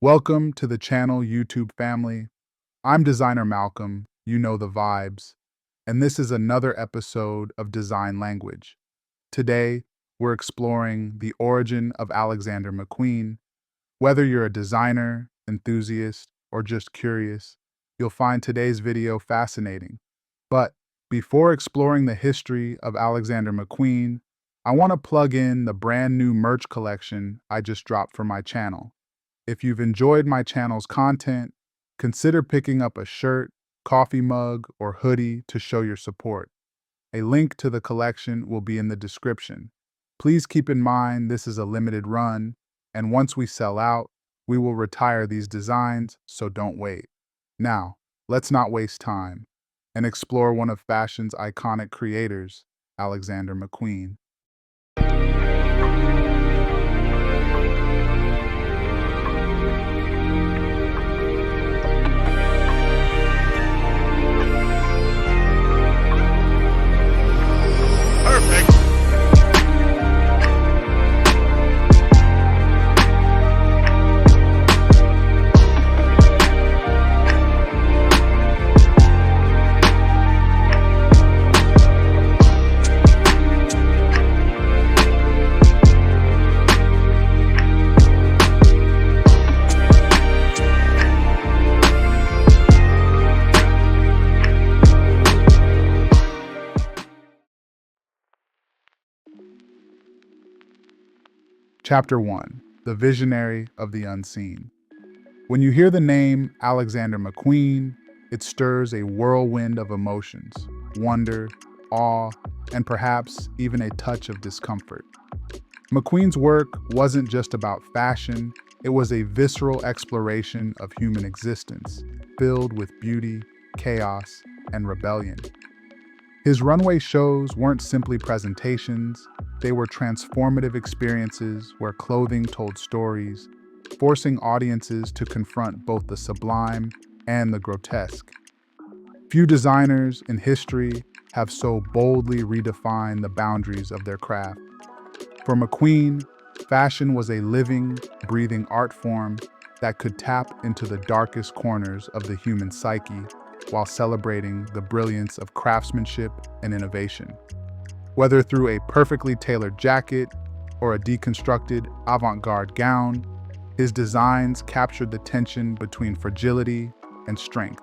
Welcome to the channel YouTube family. I'm designer Malcolm, you know the vibes, and this is another episode of Design Language. Today, we're exploring the origin of Alexander McQueen. Whether you're a designer, enthusiast, or just curious, you'll find today's video fascinating. But before exploring the history of Alexander McQueen, I want to plug in the brand new merch collection I just dropped for my channel. If you've enjoyed my channel's content, consider picking up a shirt, coffee mug, or hoodie to show your support. A link to the collection will be in the description. Please keep in mind this is a limited run, and once we sell out, we will retire these designs, so don't wait. Now, let's not waste time and explore one of fashion's iconic creators, Alexander McQueen. Perfect. Chapter 1: The Visionary of the Unseen. When you hear the name Alexander McQueen, it stirs a whirlwind of emotions: wonder, awe, and perhaps even a touch of discomfort. McQueen's work wasn't just about fashion, it was a visceral exploration of human existence, filled with beauty, chaos, and rebellion. His runway shows weren't simply presentations, they were transformative experiences where clothing told stories, forcing audiences to confront both the sublime and the grotesque. Few designers in history have so boldly redefined the boundaries of their craft. For McQueen, fashion was a living, breathing art form that could tap into the darkest corners of the human psyche while celebrating the brilliance of craftsmanship and innovation. Whether through a perfectly tailored jacket or a deconstructed avant-garde gown, his designs captured the tension between fragility and strength,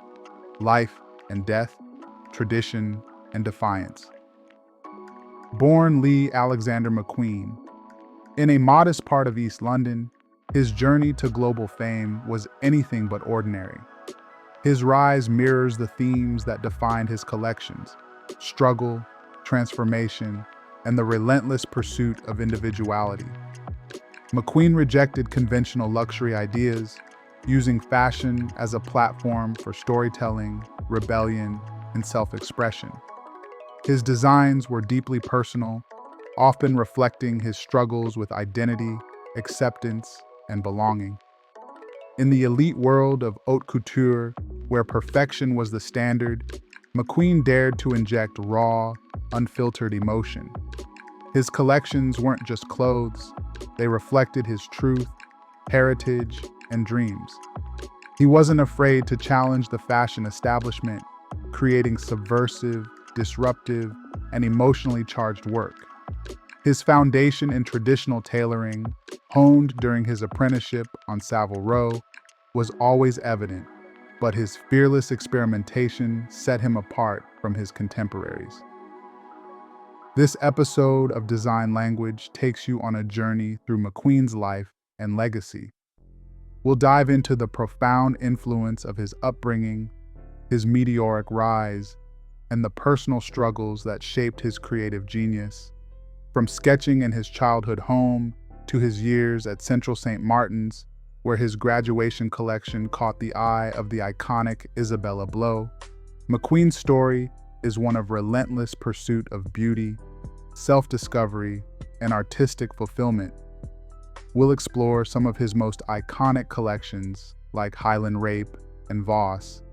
life and death, tradition and defiance. Born Lee Alexander McQueen, in a modest part of East London, his journey to global fame was anything but ordinary. His rise mirrors the themes that defined his collections: struggle, transformation, and the relentless pursuit of individuality. McQueen rejected conventional luxury ideas, using fashion as a platform for storytelling, rebellion, and self-expression. His designs were deeply personal, often reflecting his struggles with identity, acceptance, and belonging. In the elite world of haute couture, where perfection was the standard, McQueen dared to inject raw, unfiltered emotion. His collections weren't just clothes, they reflected his truth, heritage, and dreams. He wasn't afraid to challenge the fashion establishment, creating subversive, disruptive, and emotionally charged work. His foundation in traditional tailoring, honed during his apprenticeship on Savile Row, was always evident, but his fearless experimentation set him apart from his contemporaries. This episode of Design Language takes you on a journey through McQueen's life and legacy. We'll dive into the profound influence of his upbringing, his meteoric rise, and the personal struggles that shaped his creative genius. From sketching in his childhood home to his years at Central St. Martin's, where his graduation collection caught the eye of the iconic Isabella Blow, McQueen's story is one of relentless pursuit of beauty, self-discovery, and artistic fulfillment. We'll explore some of his most iconic collections, like Highland Rape and Voss,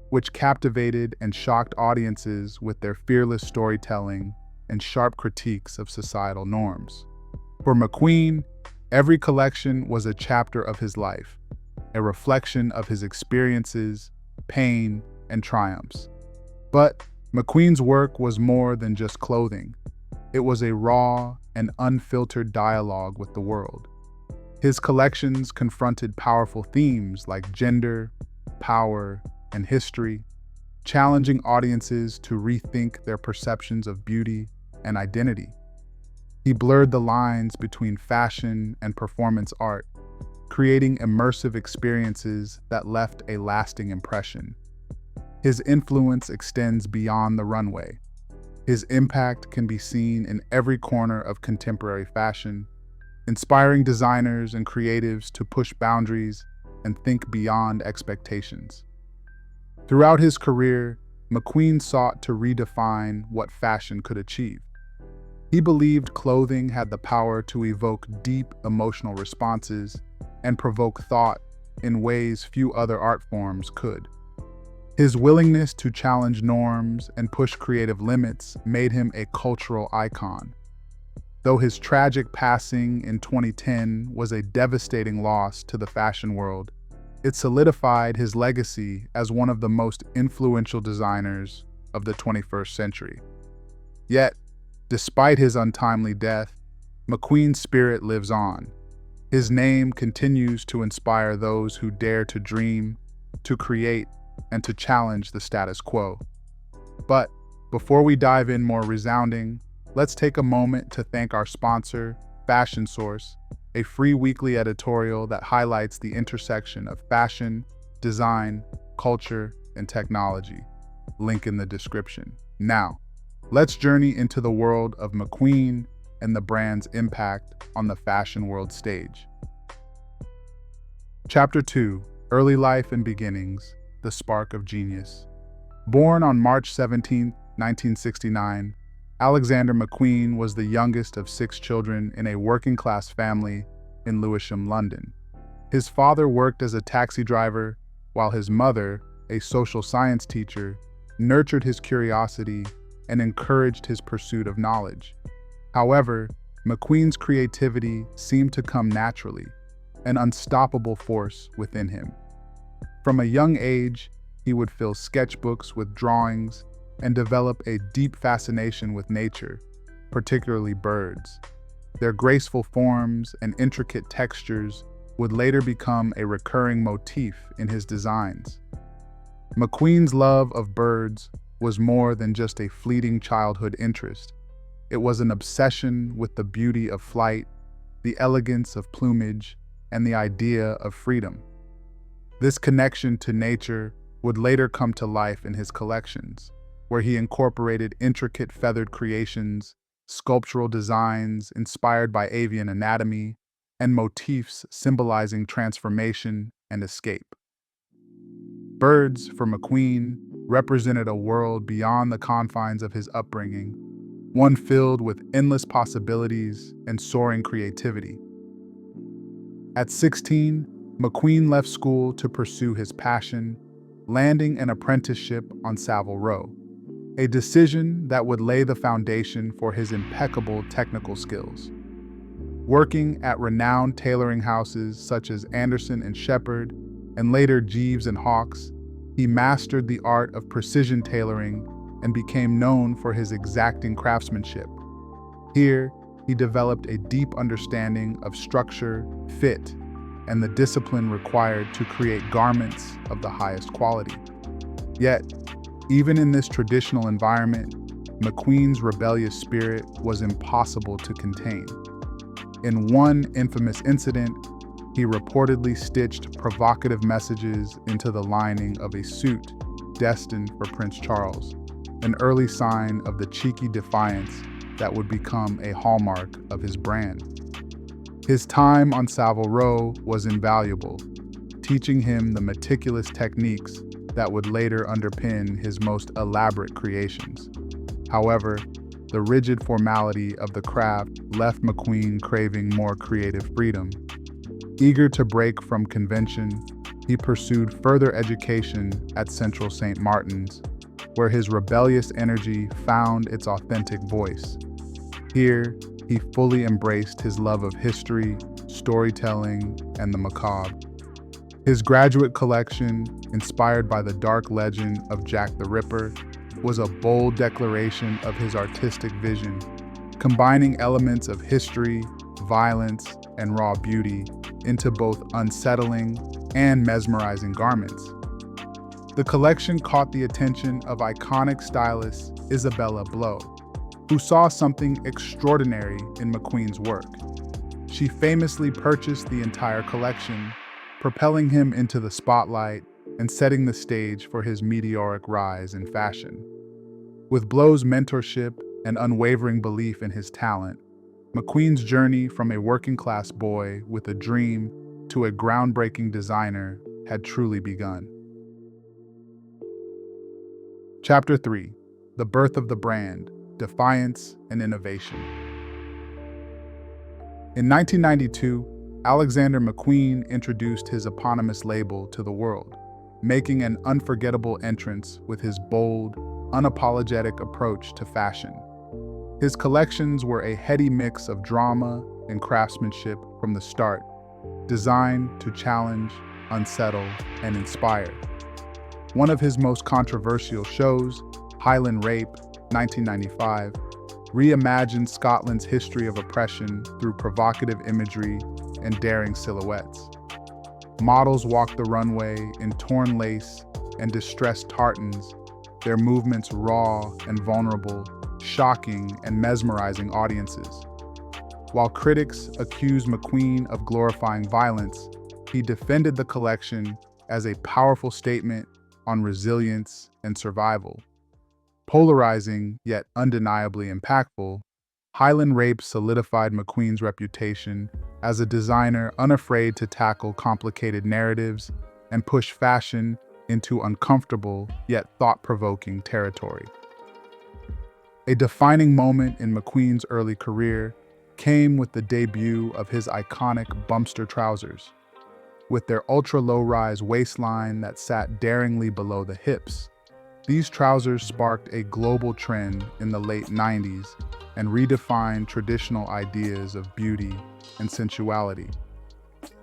which captivated and shocked audiences with their fearless storytelling and sharp critiques of societal norms. For McQueen, every collection was a chapter of his life, a reflection of his experiences, pain, and triumphs. But McQueen's work was more than just clothing. It was a raw and unfiltered dialogue with the world. His collections confronted powerful themes like gender, power, and history, challenging audiences to rethink their perceptions of beauty and identity. He blurred the lines between fashion and performance art, creating immersive experiences that left a lasting impression. His influence extends beyond the runway. His impact can be seen in every corner of contemporary fashion, inspiring designers and creatives to push boundaries and think beyond expectations. Throughout his career, McQueen sought to redefine what fashion could achieve. He believed clothing had the power to evoke deep emotional responses and provoke thought in ways few other art forms could. His willingness to challenge norms and push creative limits made him a cultural icon. Though his tragic passing in 2010 was a devastating loss to the fashion world, it solidified his legacy as one of the most influential designers of the 21st century. Yet, despite his untimely death, McQueen's spirit lives on. His name continues to inspire those who dare to dream, to create, and to challenge the status quo. But before we dive in more resounding, let's take a moment to thank our sponsor, Fashion Source, a free weekly editorial that highlights the intersection of fashion, design, culture, and technology. Link in the description. Now, let's journey into the world of McQueen and the brand's impact on the fashion world stage. Chapter 2: Early Life and Beginnings, the Spark of Genius. Born on March 17, 1969, Alexander McQueen was the youngest of 6 children in a working-class family in Lewisham, London. His father worked as a taxi driver, while his mother, a social science teacher, nurtured his curiosity and encouraged his pursuit of knowledge. However, McQueen's creativity seemed to come naturally, an unstoppable force within him. From a young age, he would fill sketchbooks with drawings and develop a deep fascination with nature, particularly birds. Their graceful forms and intricate textures would later become a recurring motif in his designs. McQueen's love of birds was more than just a fleeting childhood interest. It was an obsession with the beauty of flight, the elegance of plumage, and the idea of freedom. This connection to nature would later come to life in his collections, where he incorporated intricate feathered creations, sculptural designs inspired by avian anatomy, and motifs symbolizing transformation and escape. Birds, for McQueen, represented a world beyond the confines of his upbringing, one filled with endless possibilities and soaring creativity. At 16, McQueen left school to pursue his passion, landing an apprenticeship on Savile Row, a decision that would lay the foundation for his impeccable technical skills. Working at renowned tailoring houses such as Anderson and Shepherd, and later Jeeves and Hawkes, he mastered the art of precision tailoring and became known for his exacting craftsmanship. Here, he developed a deep understanding of structure, fit, and the discipline required to create garments of the highest quality. Yet, even in this traditional environment, McQueen's rebellious spirit was impossible to contain. In one infamous incident, he reportedly stitched provocative messages into the lining of a suit destined for Prince Charles, an early sign of the cheeky defiance that would become a hallmark of his brand. His time on Savile Row was invaluable, teaching him the meticulous techniques that would later underpin his most elaborate creations. However, the rigid formality of the craft left McQueen craving more creative freedom. Eager to break from convention, he pursued further education at Central St. Martin's, where his rebellious energy found its authentic voice. Here, he fully embraced his love of history, storytelling, and the macabre. His graduate collection, inspired by the dark legend of Jack the Ripper, was a bold declaration of his artistic vision, combining elements of history, violence, and raw beauty into both unsettling and mesmerizing garments. The collection caught the attention of iconic stylist Isabella Blow, who saw something extraordinary in McQueen's work. She famously purchased the entire collection, propelling him into the spotlight and setting the stage for his meteoric rise in fashion. With Blow's mentorship and unwavering belief in his talent, McQueen's journey from a working-class boy with a dream to a groundbreaking designer had truly begun. Chapter 3: The Birth of the Brand, Defiance and Innovation. In 1992, Alexander McQueen introduced his eponymous label to the world, making an unforgettable entrance with his bold, unapologetic approach to fashion. His collections were a heady mix of drama and craftsmanship from the start, designed to challenge, unsettle, and inspire. One of his most controversial shows, Highland Rape, 1995, reimagined Scotland's history of oppression through provocative imagery and daring silhouettes. Models walked the runway in torn lace and distressed tartans, their movements raw and vulnerable, shocking and mesmerizing audiences. While critics accused McQueen of glorifying violence, he defended the collection as a powerful statement on resilience and survival. Polarizing yet undeniably impactful, Highland Rape solidified McQueen's reputation as a designer unafraid to tackle complicated narratives and push fashion into uncomfortable yet thought-provoking territory. A defining moment in McQueen's early career came with the debut of his iconic Bumpster trousers. With their ultra-low-rise waistline that sat daringly below the hips, these trousers sparked a global trend in the late 90s and redefined traditional ideas of beauty and sensuality.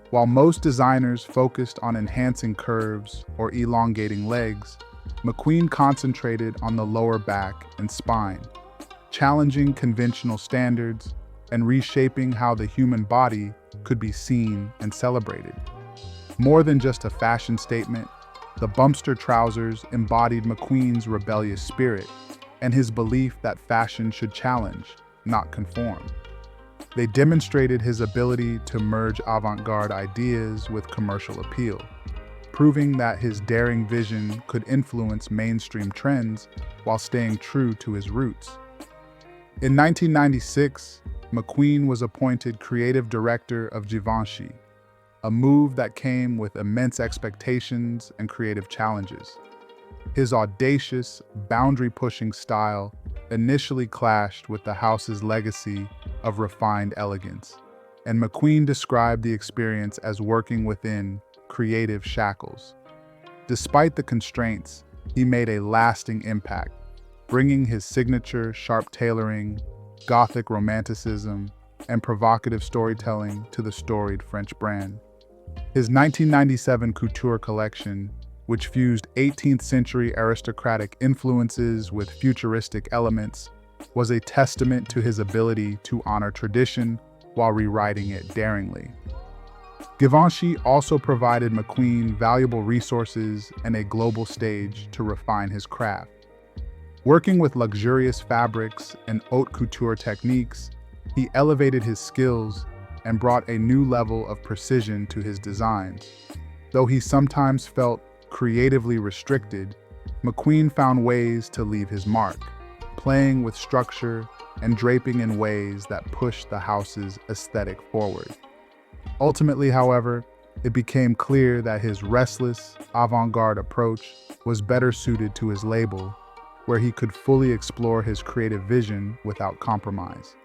While most designers focused on enhancing curves or elongating legs, McQueen concentrated on the lower back and spine, challenging conventional standards and reshaping how the human body could be seen and celebrated. More than just a fashion statement, the Bumpster trousers embodied McQueen's rebellious spirit and his belief that fashion should challenge, not conform. They demonstrated his ability to merge avant-garde ideas with commercial appeal, proving that his daring vision could influence mainstream trends while staying true to his roots. In 1996, McQueen was appointed creative director of Givenchy, a move that came with immense expectations and creative challenges. His audacious, boundary-pushing style initially clashed with the house's legacy of refined elegance, and McQueen described the experience as working within creative shackles. Despite the constraints, he made a lasting impact, bringing his signature sharp tailoring, Gothic romanticism, and provocative storytelling to the storied French brand. His 1997 couture collection, which fused 18th century aristocratic influences with futuristic elements, was a testament to his ability to honor tradition while rewriting it daringly. Givenchy also provided McQueen valuable resources and a global stage to refine his craft. Working with luxurious fabrics and haute couture techniques, he elevated his skills and brought a new level of precision to his designs. Though he sometimes felt creatively restricted, McQueen found ways to leave his mark, playing with structure and draping in ways that pushed the house's aesthetic forward. Ultimately, however, it became clear that his restless, avant-garde approach was better suited to his label, where he could fully explore his creative vision without compromise.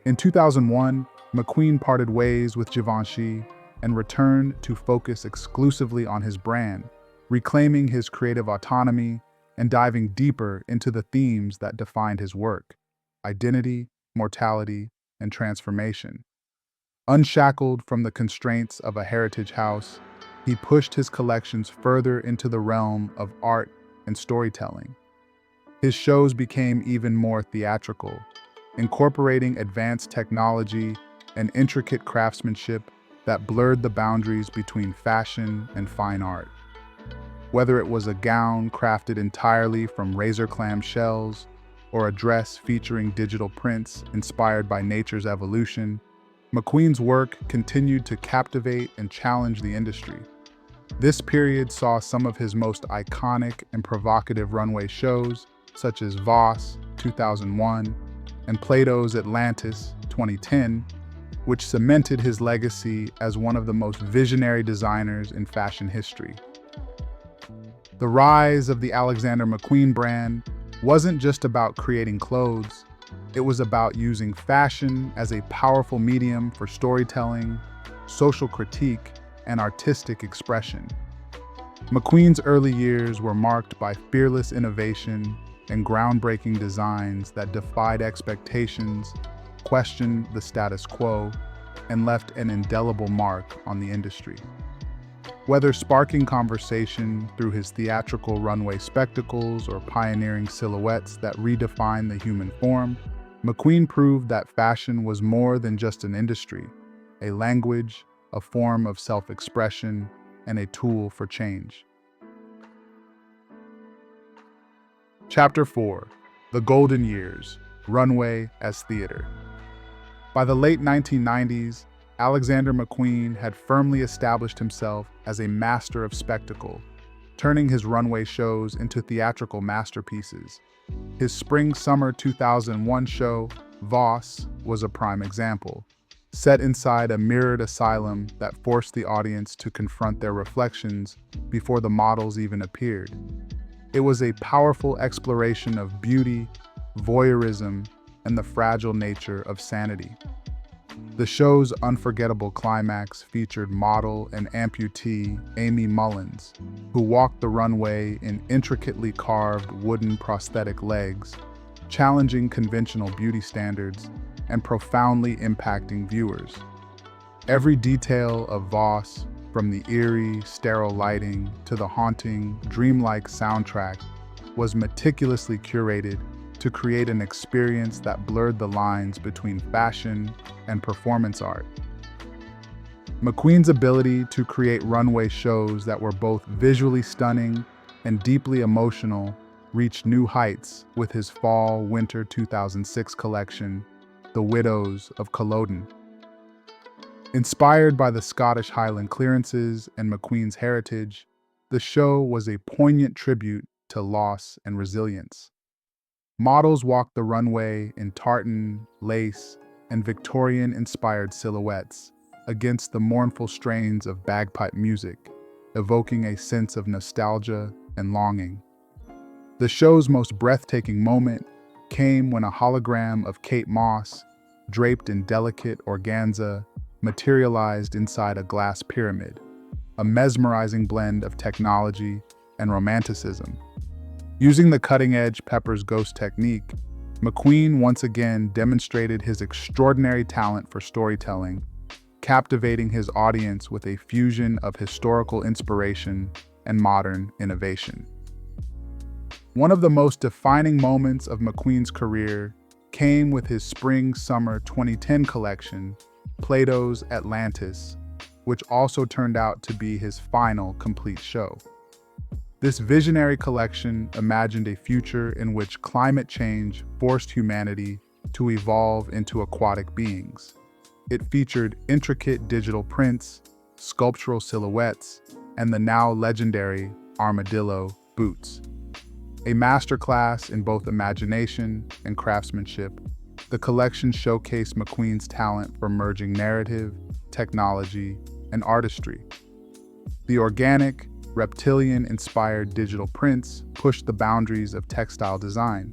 In 2001, McQueen parted ways with Givenchy and returned to focus exclusively on his brand, reclaiming his creative autonomy and diving deeper into the themes that defined his work: identity, mortality, and transformation. Unshackled from the constraints of a heritage house, he pushed his collections further into the realm of art and storytelling. His shows became even more theatrical, incorporating advanced technology and intricate craftsmanship that blurred the boundaries between fashion and fine art. Whether it was a gown crafted entirely from razor clam shells or a dress featuring digital prints inspired by nature's evolution, McQueen's work continued to captivate and challenge the industry. This period saw some of his most iconic and provocative runway shows, such as Voss, 2001, and Plato's Atlantis, 2010, which cemented his legacy as one of the most visionary designers in fashion history. The rise of the Alexander McQueen brand wasn't just about creating clothes, it was about using fashion as a powerful medium for storytelling, social critique, and artistic expression. McQueen's early years were marked by fearless innovation and groundbreaking designs that defied expectations, questioned the status quo, and left an indelible mark on the industry. Whether sparking conversation through his theatrical runway spectacles or pioneering silhouettes that redefined the human form, McQueen proved that fashion was more than just an industry, a language, a form of self-expression, and a tool for change. Chapter 4: The Golden Years, Runway as Theater. By the late 1990s, Alexander McQueen had firmly established himself as a master of spectacle, turning his runway shows into theatrical masterpieces. His spring-summer 2001 show, Voss, was a prime example, set inside a mirrored asylum that forced the audience to confront their reflections before the models even appeared. It was a powerful exploration of beauty, voyeurism, and the fragile nature of sanity. The show's unforgettable climax featured model and amputee Amy Mullins, who walked the runway in intricately carved wooden prosthetic legs, challenging conventional beauty standards and profoundly impacting viewers. Every detail of Voss, from the eerie, sterile lighting to the haunting, dreamlike soundtrack, was meticulously curated to create an experience that blurred the lines between fashion and performance art. McQueen's ability to create runway shows that were both visually stunning and deeply emotional reached new heights with his Fall/Winter 2006 collection, The Widows of Culloden. Inspired by the Scottish Highland clearances and McQueen's heritage, the show was a poignant tribute to loss and resilience. Models walked the runway in tartan, lace, and Victorian-inspired silhouettes against the mournful strains of bagpipe music, evoking a sense of nostalgia and longing. The show's most breathtaking moment came when a hologram of Kate Moss, draped in delicate organza, materialized inside a glass pyramid, a mesmerizing blend of technology and romanticism. Using the cutting-edge Pepper's Ghost technique, McQueen once again demonstrated his extraordinary talent for storytelling, captivating his audience with a fusion of historical inspiration and modern innovation. One of the most defining moments of McQueen's career came with his Spring/Summer 2010 collection, Plato's Atlantis, which also turned out to be his final complete show. This visionary collection imagined a future in which climate change forced humanity to evolve into aquatic beings. It featured intricate digital prints, sculptural silhouettes, and the now legendary armadillo boots. A masterclass in both imagination and craftsmanship, the collection showcased McQueen's talent for merging narrative, technology, and artistry. The organic, reptilian-inspired digital prints pushed the boundaries of textile design.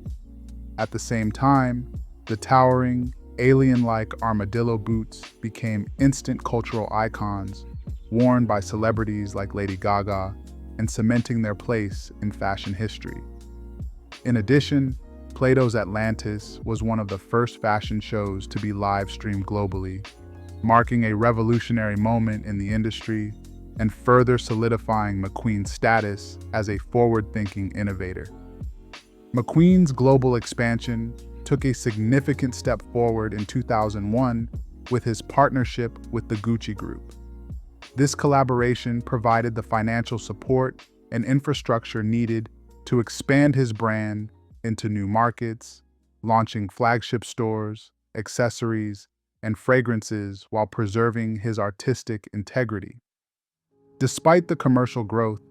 At the same time, the towering, alien-like armadillo boots became instant cultural icons, worn by celebrities like Lady Gaga and cementing their place in fashion history. In addition, Plato's Atlantis was one of the first fashion shows to be live-streamed globally, marking a revolutionary moment in the industry and further solidifying McQueen's status as a forward-thinking innovator. McQueen's global expansion took a significant step forward in 2001 with his partnership with the Gucci Group. This collaboration provided the financial support and infrastructure needed to expand his brand into new markets, launching flagship stores, accessories, and fragrances while preserving his artistic integrity. Despite the commercial growth,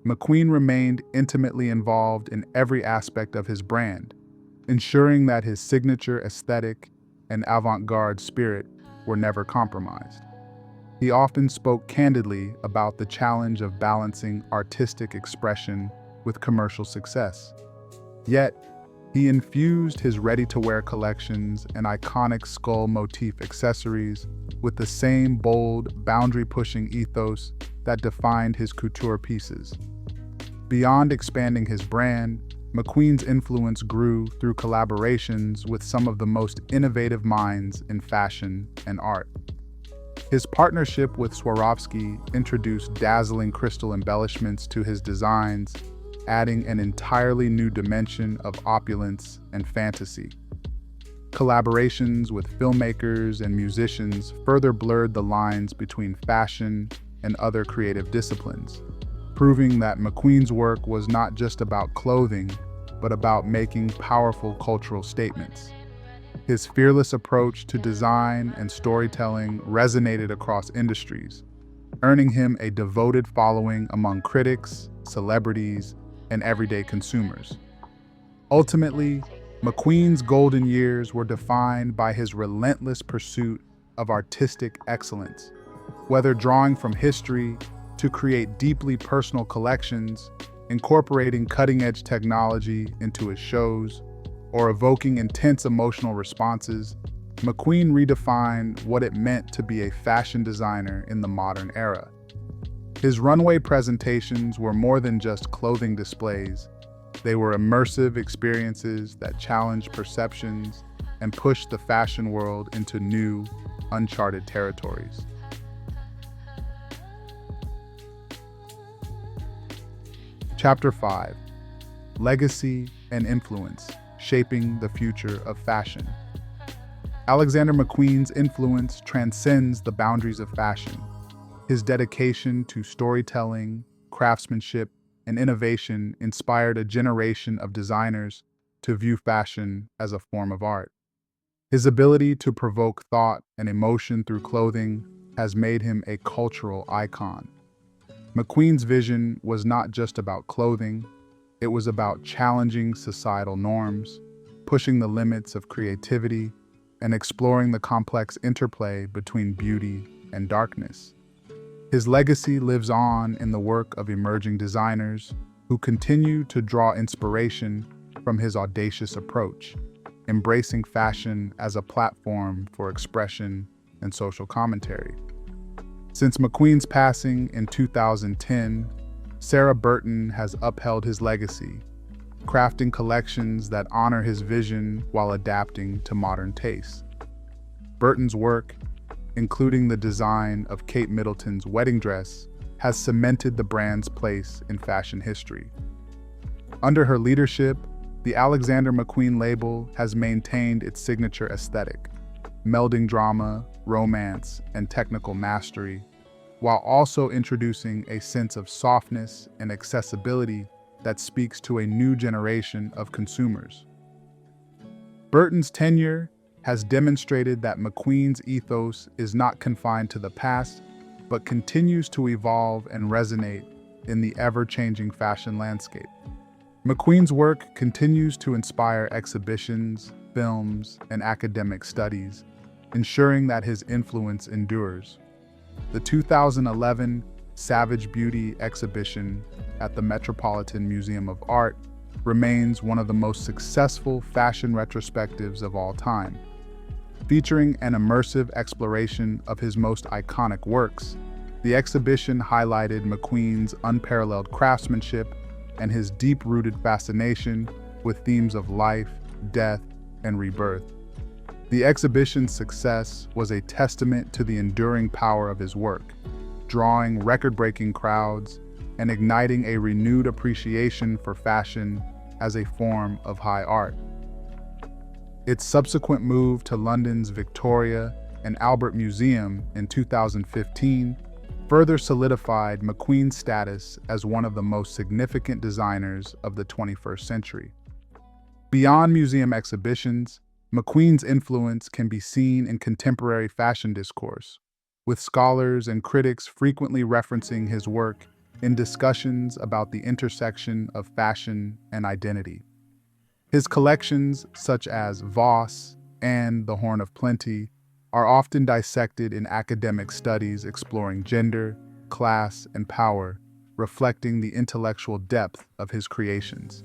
McQueen remained intimately involved in every aspect of his brand, ensuring that his signature aesthetic and avant-garde spirit were never compromised. He often spoke candidly about the challenge of balancing artistic expression with commercial success. Yet, he infused his ready-to-wear collections and iconic skull motif accessories with the same bold, boundary-pushing ethos that defined his couture pieces. Beyond expanding his brand, McQueen's influence grew through collaborations with some of the most innovative minds in fashion and art. His partnership with Swarovski introduced dazzling crystal embellishments to his designs, adding an entirely new dimension of opulence and fantasy. Collaborations with filmmakers and musicians further blurred the lines between fashion and other creative disciplines, proving that McQueen's work was not just about clothing, but about making powerful cultural statements. His fearless approach to design and storytelling resonated across industries, earning him a devoted following among critics, celebrities, and everyday consumers. Ultimately, McQueen's golden years were defined by his relentless pursuit of artistic excellence. Whether drawing from history to create deeply personal collections, incorporating cutting-edge technology into his shows, or evoking intense emotional responses, McQueen redefined what it meant to be a fashion designer in the modern era. His runway presentations were more than just clothing displays. They were immersive experiences that challenged perceptions and pushed the fashion world into new, uncharted territories. Chapter 5: Legacy and Influence, Shaping the Future of Fashion. Alexander McQueen's influence transcends the boundaries of fashion. His dedication to storytelling, craftsmanship, and innovation inspired a generation of designers to view fashion as a form of art. His ability to provoke thought and emotion through clothing has made him a cultural icon. McQueen's vision was not just about clothing, it was about challenging societal norms, pushing the limits of creativity, and exploring the complex interplay between beauty and darkness. His legacy lives on in the work of emerging designers who continue to draw inspiration from his audacious approach, embracing fashion as a platform for expression and social commentary. Since McQueen's passing in 2010, Sarah Burton has upheld his legacy, crafting collections that honor his vision while adapting to modern tastes. Burton's work, including the design of Kate Middleton's wedding dress, has cemented the brand's place in fashion history. Under her leadership, the Alexander McQueen label has maintained its signature aesthetic, melding drama, romance, and technical mastery, while also introducing a sense of softness and accessibility that speaks to a new generation of consumers. Burton's tenure has demonstrated that McQueen's ethos is not confined to the past, but continues to evolve and resonate in the ever-changing fashion landscape. McQueen's work continues to inspire exhibitions, films, and academic studies, ensuring that his influence endures. The 2011 Savage Beauty exhibition at the Metropolitan Museum of Art remains one of the most successful fashion retrospectives of all time. Featuring an immersive exploration of his most iconic works, the exhibition highlighted McQueen's unparalleled craftsmanship and his deep-rooted fascination with themes of life, death, and rebirth. The exhibition's success was a testament to the enduring power of his work, drawing record-breaking crowds and igniting a renewed appreciation for fashion as a form of high art. Its subsequent move to London's Victoria and Albert Museum in 2015 further solidified McQueen's status as one of the most significant designers of the 21st century. Beyond museum exhibitions, McQueen's influence can be seen in contemporary fashion discourse, with scholars and critics frequently referencing his work in discussions about the intersection of fashion and identity. His collections, such as Voss and The Horn of Plenty, are often dissected in academic studies exploring gender, class, and power, reflecting the intellectual depth of his creations.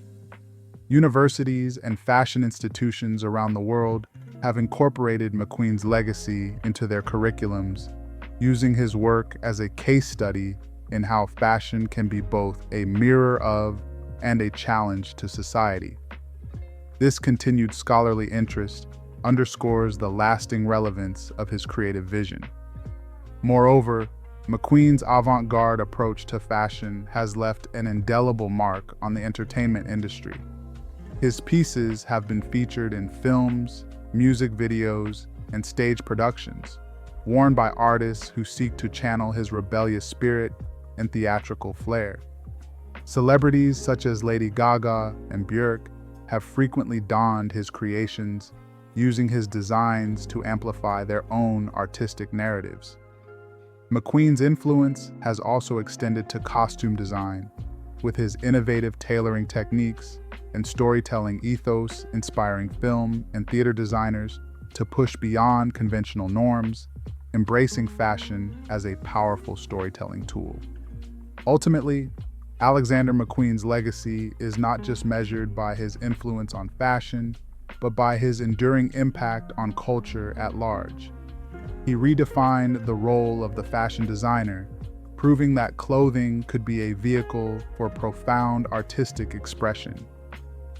Universities and fashion institutions around the world have incorporated McQueen's legacy into their curriculums, using his work as a case study in how fashion can be both a mirror of and a challenge to society. This continued scholarly interest underscores the lasting relevance of his creative vision. Moreover, McQueen's avant-garde approach to fashion has left an indelible mark on the entertainment industry. His pieces have been featured in films, music videos, and stage productions, worn by artists who seek to channel his rebellious spirit and theatrical flair. Celebrities such as Lady Gaga and Björk have frequently donned his creations, using his designs to amplify their own artistic narratives. McQueen's influence has also extended to costume design, with his innovative tailoring techniques and storytelling ethos inspiring film and theater designers to push beyond conventional norms, embracing fashion as a powerful storytelling tool. Ultimately, Alexander McQueen's legacy is not just measured by his influence on fashion, but by his enduring impact on culture at large. He redefined the role of the fashion designer, proving that clothing could be a vehicle for profound artistic expression.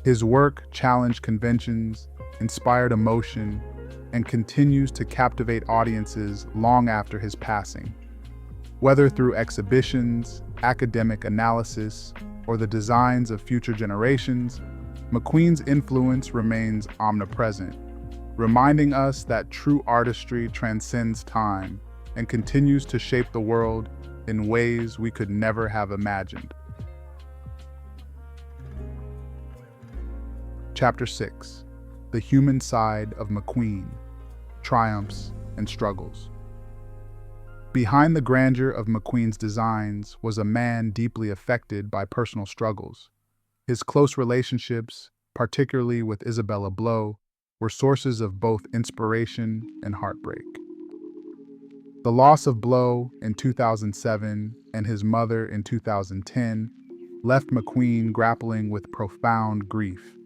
His work challenged conventions, inspired emotion, and continues to captivate audiences long after his passing. Whether through exhibitions, academic analysis, or the designs of future generations, McQueen's influence remains omnipresent, reminding us that true artistry transcends time and continues to shape the world in ways we could never have imagined. Chapter 6: The Human Side of McQueen, Triumphs and Struggles. Behind the grandeur of McQueen's designs was a man deeply affected by personal struggles. His close relationships, particularly with Isabella Blow, were sources of both inspiration and heartbreak. The loss of Blow in 2007 and his mother in 2010 left McQueen grappling with profound grief.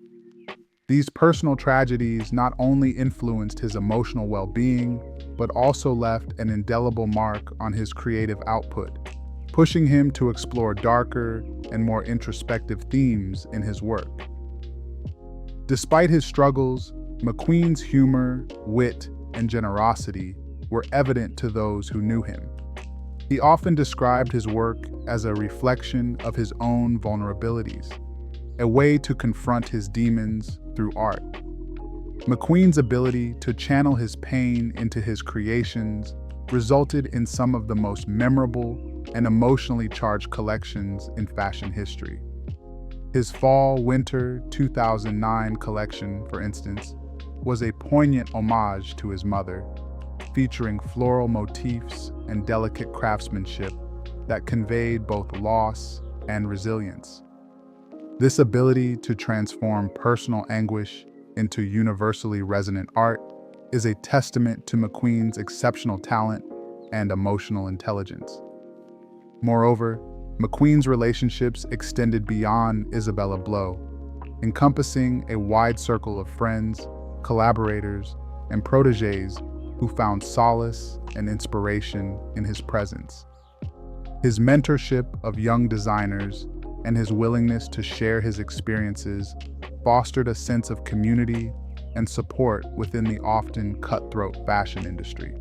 These personal tragedies not only influenced his emotional well-being, but also left an indelible mark on his creative output, pushing him to explore darker and more introspective themes in his work. Despite his struggles, McQueen's humor, wit, and generosity were evident to those who knew him. He often described his work as a reflection of his own vulnerabilities, a way to confront his demons through art. McQueen's ability to channel his pain into his creations resulted in some of the most memorable and emotionally charged collections in fashion history. His Fall/Winter 2009 collection, for instance, was a poignant homage to his mother, featuring floral motifs and delicate craftsmanship that conveyed both loss and resilience. This ability to transform personal anguish into universally resonant art is a testament to McQueen's exceptional talent and emotional intelligence. Moreover, McQueen's relationships extended beyond Isabella Blow, encompassing a wide circle of friends, collaborators, and protégés who found solace and inspiration in his presence. His mentorship of young designers and his willingness to share his experiences fostered a sense of community and support within the often cutthroat fashion industry.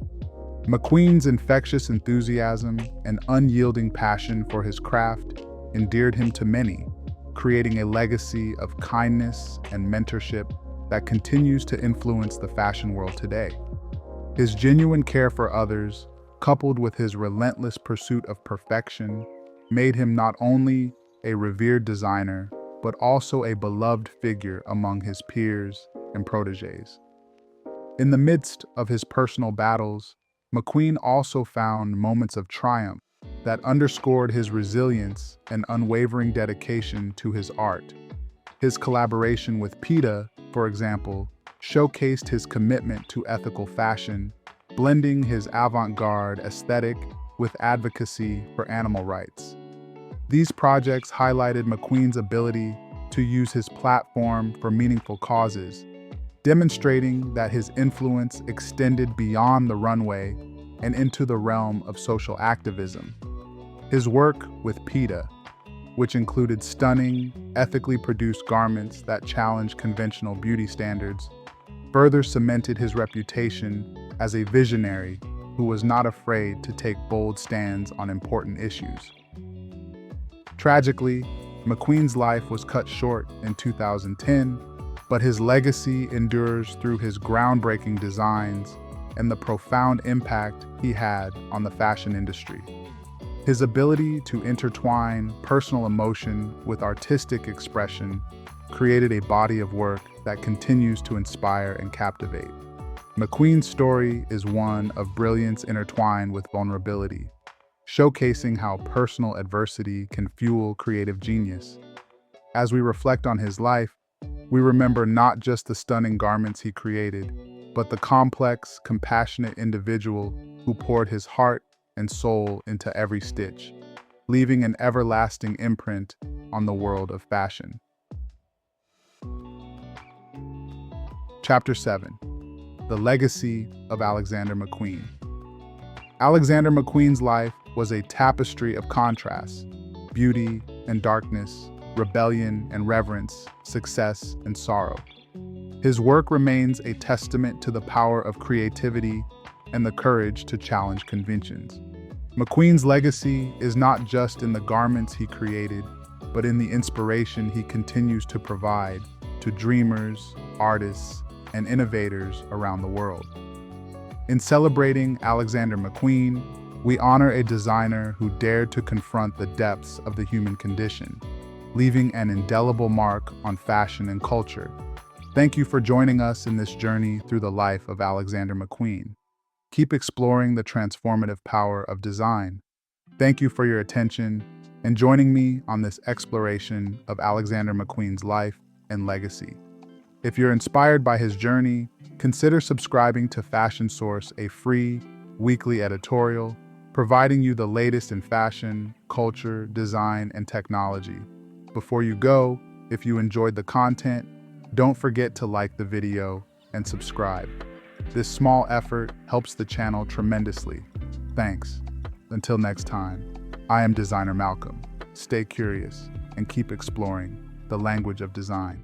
McQueen's infectious enthusiasm and unyielding passion for his craft endeared him to many, creating a legacy of kindness and mentorship that continues to influence the fashion world today. His genuine care for others, coupled with his relentless pursuit of perfection, made him not only a revered designer, but also a beloved figure among his peers and protégés. In the midst of his personal battles, McQueen also found moments of triumph that underscored his resilience and unwavering dedication to his art. His collaboration with PETA, for example, showcased his commitment to ethical fashion, blending his avant-garde aesthetic with advocacy for animal rights. These projects highlighted McQueen's ability to use his platform for meaningful causes, demonstrating that his influence extended beyond the runway and into the realm of social activism. His work with PETA, which included stunning, ethically produced garments that challenged conventional beauty standards, further cemented his reputation as a visionary who was not afraid to take bold stands on important issues. Tragically, McQueen's life was cut short in 2010, but his legacy endures through his groundbreaking designs and the profound impact he had on the fashion industry. His ability to intertwine personal emotion with artistic expression created a body of work that continues to inspire and captivate. McQueen's story is one of brilliance intertwined with vulnerability, showcasing how personal adversity can fuel creative genius. As we reflect on his life, we remember not just the stunning garments he created, but the complex, compassionate individual who poured his heart and soul into every stitch, leaving an everlasting imprint on the world of fashion. Chapter 7. The Legacy of Alexander McQueen. Alexander McQueen's life was a tapestry of contrasts: beauty and darkness, rebellion and reverence, success and sorrow. His work remains a testament to the power of creativity and the courage to challenge conventions. McQueen's legacy is not just in the garments he created, but in the inspiration he continues to provide to dreamers, artists, and innovators around the world. In celebrating Alexander McQueen, we honor a designer who dared to confront the depths of the human condition, leaving an indelible mark on fashion and culture. Thank you for joining us in this journey through the life of Alexander McQueen. Keep exploring the transformative power of design. Thank you for your attention and joining me on this exploration of Alexander McQueen's life and legacy. If you're inspired by his journey, consider subscribing to Fashion Source, a free weekly editorial, providing you the latest in fashion, culture, design, and technology. Before you go, if you enjoyed the content, don't forget to like the video and subscribe. This small effort helps the channel tremendously. Thanks. Until next time, I am Designer Malcolm. Stay curious and keep exploring the language of design.